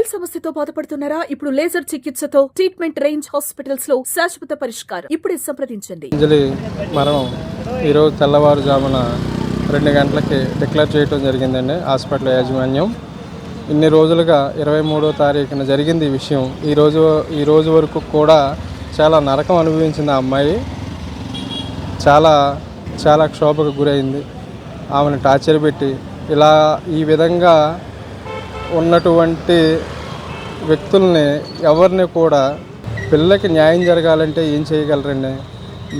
వేల్ సమస్యతో బాధపడుతున్నారా? ఇప్పుడు లేజర్ చికిత్సతో ట్రీట్మెంట్ రేంజ్ హాస్పిటల్స్ లో శాశ్వత పరిష్కారం. ఇప్పుడే సంప్రదించండి. అంజలి మరణం ఈరోజు తెల్లవారుజామున 2 గంటలకి డిక్లేర్ చేయడం జరిగిందండి హాస్పిటల్ యాజమాన్యం. ఇన్ని రోజులుగా 23వ తారీఖున జరిగింది ఈ విషయం. ఈ రోజు వరకు కూడా చాలా నరకం అనుభవించింది ఆ అమ్మాయి. చాలా క్షోభకు గురైంది. ఆమెను టార్చర్ పెట్టి ఈ విధంగా ఉన్నటువంటి వ్యక్తుల్ని ఎవరిని కూడా పిల్లకి న్యాయం జరగాలంటే ఏం చేయగలరండి?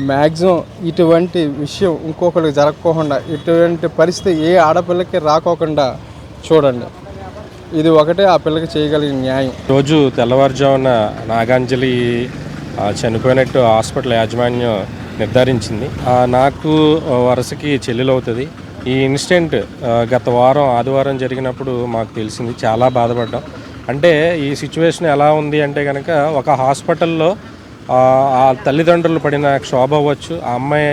మ్యాక్సిమం ఇటువంటి విషయం ఇంకొకరికి జరగకోకుండా, ఇటువంటి పరిస్థితి ఏ ఆడపిల్లకి రాకోకుండా చూడండి. ఇది ఒకటే ఆ పిల్లకి చేయగలిగిన న్యాయం. రోజు తెల్లవారుజామున నాగాంజలి చనిపోయినట్టు హాస్పిటల్ యాజమాన్యం నిర్ధారించింది. నాకు వరుసకి చెల్లెలవుతుంది. ఈ ఇన్సిడెంట్ గత వారం ఆదివారం జరిగినప్పుడు మాకు తెలిసింది. చాలా బాధపడ్డాం. అంటే ఈ సిచ్యువేషన్ ఎలా ఉంది అంటే కనుక, ఒక హాస్పిటల్లో ఆ తల్లిదండ్రులు పడిన క్షోభ అవ్వచ్చు, ఆ అమ్మాయి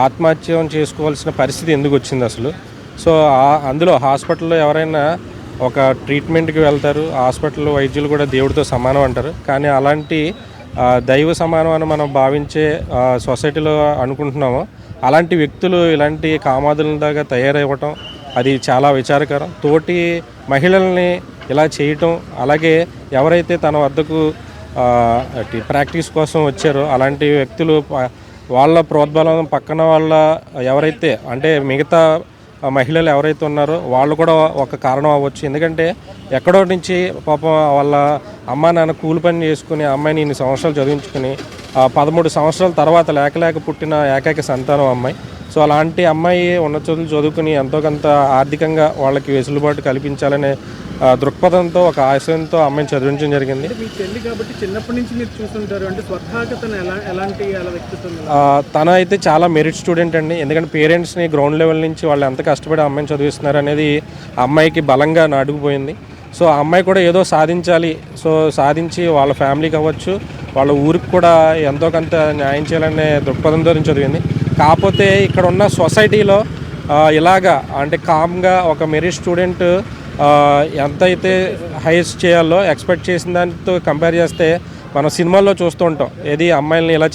ఆత్మహత్యం చేసుకోవాల్సిన పరిస్థితి ఎందుకు వచ్చింది అసలు. సో అందులో హాస్పిటల్లో ఎవరైనా ఒక ట్రీట్మెంట్కి వెళ్తారు, హాస్పిటల్లో వైద్యులు కూడా దేవుడితో సమానం అంటారు. కానీ అలాంటి దైవ సమానం అని మనం భావించే సొసైటీలో అనుకుంటున్నాము. అలాంటి వ్యక్తులు ఇలాంటి కామాదుల దాకా తయారవ్వటం అది చాలా విచారకరం. తోటి మహిళల్ని ఇలా చేయటం, అలాగే ఎవరైతే తన వద్దకు ప్రాక్టీస్ కోసం వచ్చారో అలాంటి వ్యక్తులు వాళ్ళ ప్రోద్బలం పక్కన వాళ్ళ ఎవరైతే అంటే మిగతా మహిళలు ఎవరైతే ఉన్నారో వాళ్ళు కూడా ఒక కారణం అవ్వచ్చు. ఎందుకంటే ఎక్కడో నుంచి పాపం వాళ్ళ అమ్మ నాన్న కూలి పని చేసుకుని అమ్మాయిని ఇన్ని సంవత్సరాలు చదివించుకుని 13 సంవత్సరాల తర్వాత లేక పుట్టిన ఏకైక సంతానం అమ్మాయి. సో అలాంటి అమ్మాయి ఉన్న చదువులు చదువుకుని ఎంతో కొంత ఆర్థికంగా వాళ్ళకి వెసులుబాటు కల్పించాలనే దృక్పథంతో, ఒక ఆశయంతో అమ్మాయిని చదివించడం జరిగింది. మీ చెల్లి కాబట్టి చిన్నప్పటి నుంచి మీరు చూస్తుంటారు, అంటే స్వతహాగా ఎలాంటి వ్యక్తిత్వం? తన అయితే చాలా మెరిట్ స్టూడెంట్ అండి. ఎందుకంటే పేరెంట్స్ని గ్రౌండ్ లెవెల్ నుంచి వాళ్ళు ఎంత కష్టపడి అమ్మాయిని చదివిస్తున్నారు అనేది అమ్మాయికి బలంగా నాటుకుపోయింది. సో ఆ అమ్మాయి కూడా ఏదో సాధించాలి, సో సాధించి వాళ్ళ ఫ్యామిలీకి అవ్వచ్చు, వాళ్ళ ఊరికి కూడా ఎంతో కొంత న్యాయం చేయాలనే దృక్పథంతో చదివింది. కాకపోతే ఇక్కడ ఉన్న సొసైటీలో ఇలాగా అంటే కామ్గా ఒక మెరిట్ స్టూడెంట్ ఎంతైతే హైయెస్ట్ చేయాలో ఎక్స్పెక్ట్ చేసిన దానితో కంపేర్ చేస్తే మనం సినిమాల్లో చూస్తూ ఉంటాం, ఏది అమ్మాయిల్ని ఇలా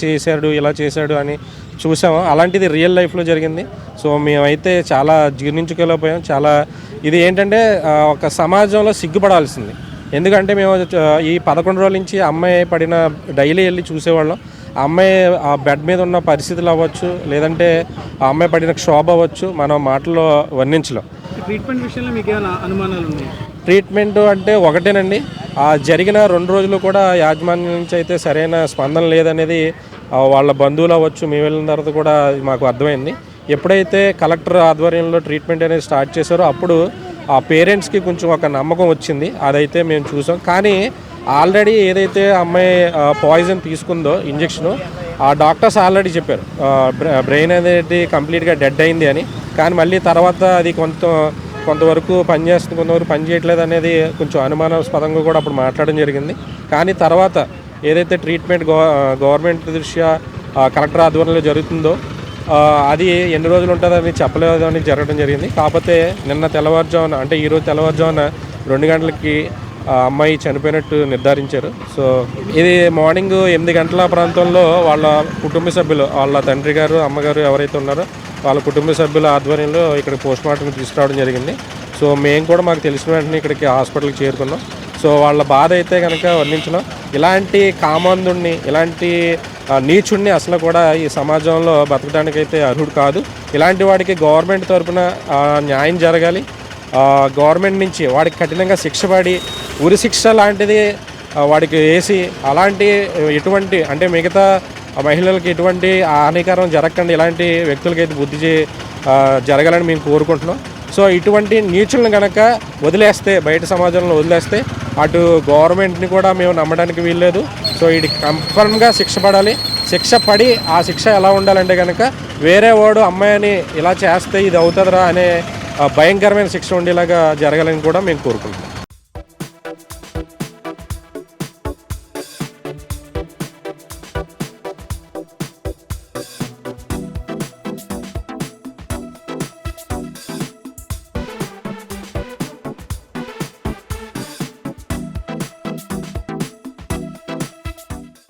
చేశాడు అని చూసాము. అలాంటిది రియల్ లైఫ్లో జరిగింది. సో మేమైతే చాలా జీర్ణించుకోలేకపోయాం. ఇది ఏంటంటే ఒక సమాజంలో సిగ్గుపడాల్సింది. ఎందుకంటే మేము ఈ 11 రోజుల నుంచి అమ్మాయి పడిన డైలీ వెళ్ళి చూసేవాళ్ళం. ఆ అమ్మాయి ఆ బెడ్ మీద ఉన్న పరిస్థితులు అవ్వచ్చు, లేదంటే ఆ అమ్మాయి పడిన క్షోభ అవ్వచ్చు, మనం మాటల్లో వర్ణించలేం. ట్రీట్మెంట్ విషయంలో మీకు ఏమైనా అనుమానాలు ఉన్నాయి? ట్రీట్మెంట్ అంటే ఒకటేనండి, జరిగిన 2 రోజులు కూడా యాజమాన్యం నుంచి అయితే సరైన స్పందన లేదనేది వాళ్ళ బంధువులు అవ్వచ్చు, మేము వెళ్ళిన తర్వాత కూడా మాకు అర్థమైంది. ఎప్పుడైతే కలెక్టర్ ఆధ్వర్యంలో ట్రీట్మెంట్ అనేది స్టార్ట్ చేశారో అప్పుడు ఆ పేరెంట్స్కి కొంచెం ఒక నమ్మకం వచ్చింది. అదైతే మేము చూసాం. కానీ ఆల్రెడీ ఏదైతే అమ్మాయి పాయిజన్ తీసుకుందో ఇంజెక్షను, ఆ డాక్టర్స్ ఆల్రెడీ చెప్పారు బ్రెయిన్ అనేది కంప్లీట్గా డెడ్ అయింది అని. కానీ మళ్ళీ తర్వాత అది కొంతవరకు పనిచేస్తుంది, కొంతవరకు పని చేయట్లేదు అనేది కొంచెం అనుమానాస్పదంగా కూడా అప్పుడు మాట్లాడడం జరిగింది. కానీ తర్వాత ఏదైతే ట్రీట్మెంట్ గవర్నమెంట్ దృష్ట్యా కలెక్టర్ ఆధ్వర్యంలో జరుగుతుందో అది ఎన్ని రోజులు ఉంటుందని చెప్పలేదు అని జరగడం జరిగింది. కాకపోతే నిన్న తెల్లవారుజామున అంటే ఈరోజు తెల్లవారుజామున 2 గంటలకి అమ్మాయి చనిపోయినట్టు నిర్ధారించారు. సో ఇది మార్నింగ్ 8 గంటల ప్రాంతంలో వాళ్ళ కుటుంబ సభ్యులు, వాళ్ళ తండ్రి గారు, అమ్మగారు ఎవరైతే ఉన్నారో వాళ్ళ కుటుంబ సభ్యుల ఆధ్వర్యంలో ఇక్కడికి పోస్ట్మార్టంకి తీసుకురావడం జరిగింది. సో మేము కూడా మాకు తెలిసిన వెంటనే ఇక్కడికి హాస్పిటల్కి చేరుకున్నాం. సో వాళ్ళ బాధ అయితే కనుక వర్ణించడం, ఇలాంటి కామాంధుడిని, ఇలాంటి నీచుడిని అసలు కూడా ఈ సమాజంలో బతకడానికైతే అర్హుడు కాదు. ఇలాంటి వాడికి గవర్నమెంట్ తరఫున న్యాయం జరగాలి. గవర్నమెంట్ నుంచి వాడికి కఠినంగా శిక్ష పడి, ఉరి శిక్ష లాంటిది వాడికి వేసి, అలాంటి ఎటువంటి అంటే మిగతా మహిళలకి ఎటువంటి హానికరం జరగకుండా ఇలాంటి వ్యక్తులకైతే బుద్ధి జరగాలని మేము కోరుకుంటున్నాం. సో ఇటువంటి నీచులను కనుక వదిలేస్తే, బయట సమాజంలో వదిలేస్తే అటు గవర్నమెంట్ని కూడా మేము నమ్మడానికి వీల్లేదు. సో ఇది కన్ఫర్మ్గా శిక్ష పడాలి. శిక్ష పడి ఆ శిక్ష ఎలా ఉండాలంటే కనుక వేరే వాడు అమ్మాయిని ఇలా చేస్తే ఇది అవుతుందిరా అనే భయంకరమైన శిక్ష ఉండేలాగా జరగాలని కూడా మేము కోరుకుంటున్నాం.